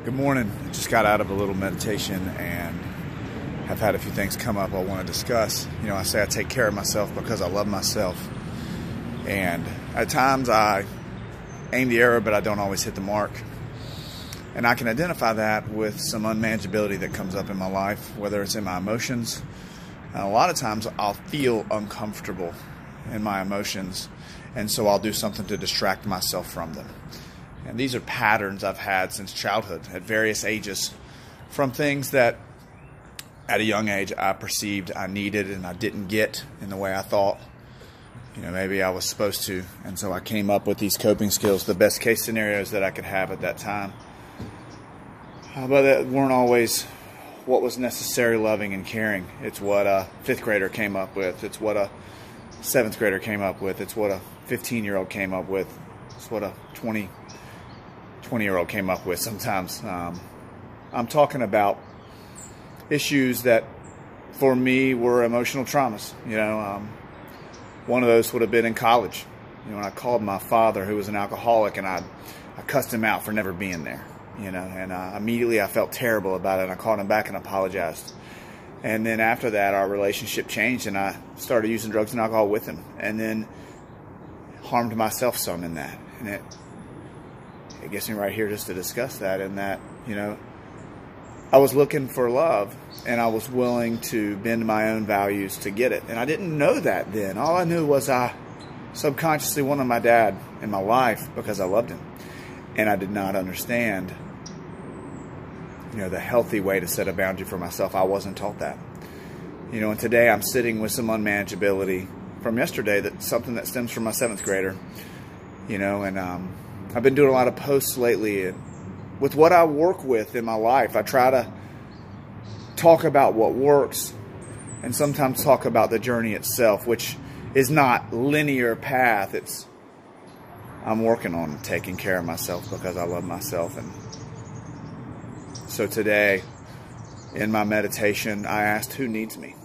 Good morning. I just got out of a little meditation and have had a few things come up I want to discuss. I say I take care of myself because I love myself. And at times I aim the arrow, but I don't always hit the mark. And I can identify that with some unmanageability that comes up in my life, whether it's in my emotions. And a lot of times I'll feel uncomfortable in my emotions, and so I'll do something to distract myself from them. And these are patterns I've had since childhood at various ages, from things that at a young age I perceived I needed and I didn't get in the way I thought. Maybe I was supposed to, and so I came up with these coping skills, the best case scenarios that I could have at that time. But that weren't always what was necessary, loving and caring. It's what a 5th grader came up with. It's what a 7th grader came up with. It's what a 15-year-old came up with. It's what a 20-year-old came up with sometimes. I'm talking about issues that for me were emotional traumas. One of those would have been in college. When I called my father, who was an alcoholic, and I cussed him out for never being there. And immediately I felt terrible about it, and I called him back and apologized. And then after that, our relationship changed, and I started using drugs and alcohol with him, and then harmed myself some in that. And it gets me right here just to discuss that, and that, I was looking for love, and I was willing to bend my own values to get it. And I didn't know that then. All I knew was I subconsciously wanted my dad in my life because I loved him. And I did not understand, the healthy way to set a boundary for myself. I wasn't taught that. And today I'm sitting with some unmanageability from yesterday, that's something that stems from my 7th grader. And I've been doing a lot of posts lately, and with what I work with in my life, I try to talk about what works and sometimes talk about the journey itself, which is not linear path. I'm working on taking care of myself because I love myself. And so today in my meditation, I asked who needs me.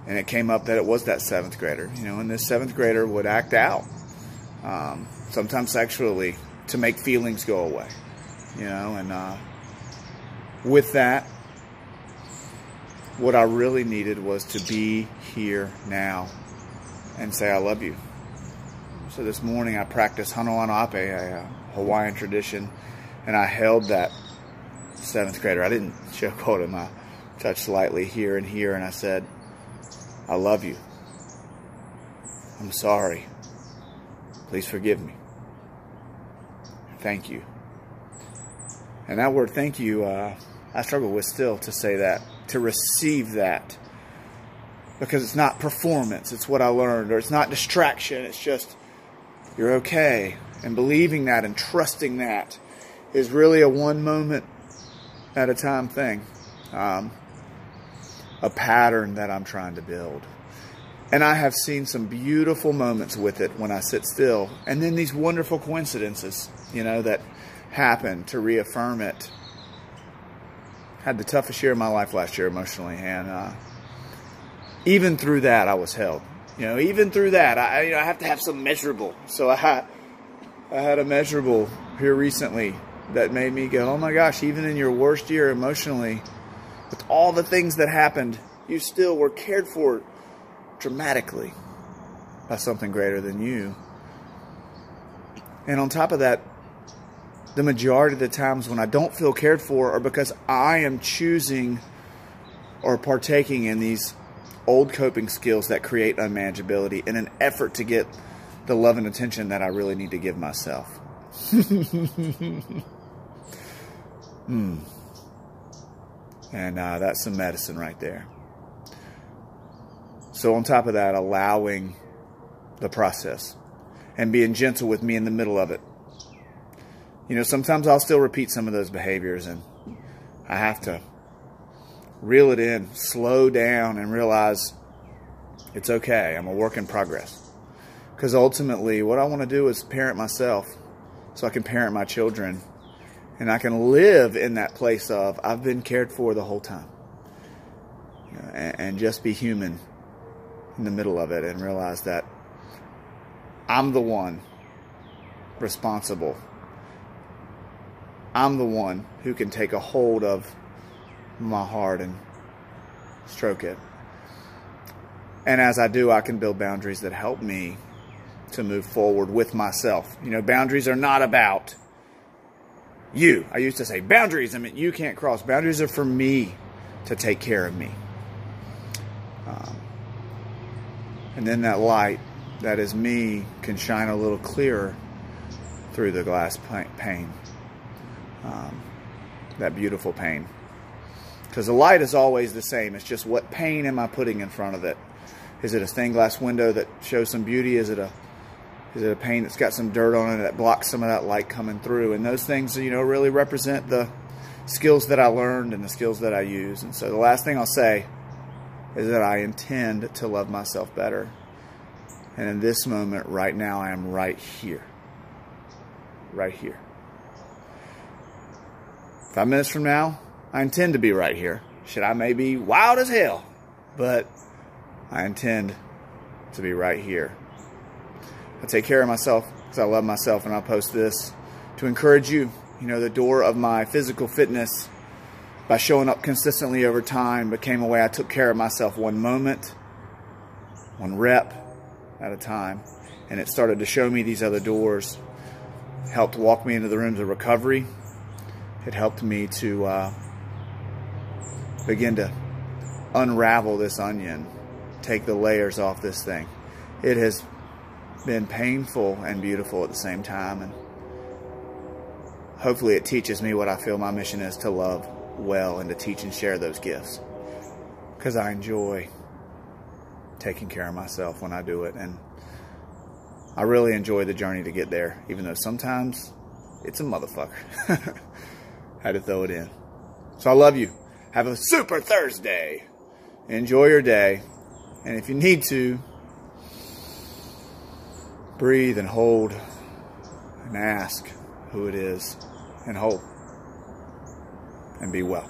And it came up that it was that 7th grader, and this 7th grader would act out, sometimes sexually, to make feelings go away, and with that, what I really needed was to be here now and say, I love you. So this morning I practiced Hano Ano Ape, a Hawaiian tradition, and I held that 7th grader. I didn't chokehold him. I touched lightly here, and I said, I love you. I'm sorry. Please forgive me. Thank you. And that word thank you, I struggle with still to say that, to receive that. Because it's not performance, it's what I learned, or it's not distraction, it's just you're okay. And believing that and trusting that is really a one moment at a time thing. A pattern that I'm trying to build. And I have seen some beautiful moments with it when I sit still. And then these wonderful coincidences, that happen to reaffirm it. Had the toughest year of my life last year emotionally. And even through that, I was held. Even through that, I have to have some measurable. So I had a measurable here recently that made me go, oh my gosh, even in your worst year emotionally, with all the things that happened, you still were cared for dramatically by something greater than you. And on top of that, the majority of the times when I don't feel cared for are because I am choosing or partaking in these old coping skills that create unmanageability in an effort to get the love and attention that I really need to give myself. And that's some medicine right there. So on top of that, allowing the process and being gentle with me in the middle of it. Sometimes I'll still repeat some of those behaviors, and I have to reel it in, slow down, and realize it's okay. I'm a work in progress. Because ultimately, what I want to do is parent myself so I can parent my children. And I can live in that place of, I've been cared for the whole time. And just be human in the middle of it and realize that I'm the one responsible I'm the one who can take a hold of my heart and stroke it. And as I do, I can build boundaries that help me to move forward with myself. You know, boundaries are not about you. I used to say boundaries, I mean, you can't cross. Boundaries are for me to take care of me. And then that light that is me can shine a little clearer through the glass pane. That beautiful pane. Because the light is always the same. It's just what pane am I putting in front of it? Is it a stained glass window that shows some beauty? Is it a pane that's got some dirt on it that blocks some of that light coming through? And those things, you know, really represent the skills that I learned and the skills that I use. And so the last thing I'll say is that I intend to love myself better. And in this moment, right now, I am right here. Right here. 5 minutes from now, I intend to be right here. Shit, I may be wild as hell, but I intend to be right here. I take care of myself because I love myself, and I'll post this to encourage you. You know, the door of my physical fitness, by showing up consistently over time, became a way I took care of myself one moment, one rep at a time. And it started to show me these other doors. It helped walk me into the rooms of recovery. It helped me to begin to unravel this onion, take the layers off this thing. It has been painful and beautiful at the same time, and hopefully it teaches me what I feel my mission is, to love well and to teach and share those gifts, because I enjoy taking care of myself when I do it, and I really enjoy the journey to get there, even though sometimes it's a motherfucker. Had to throw it in. So I love you. Have a super Thursday. Enjoy your day, and if you need to, breathe and hold and ask who it is, and hold and be well.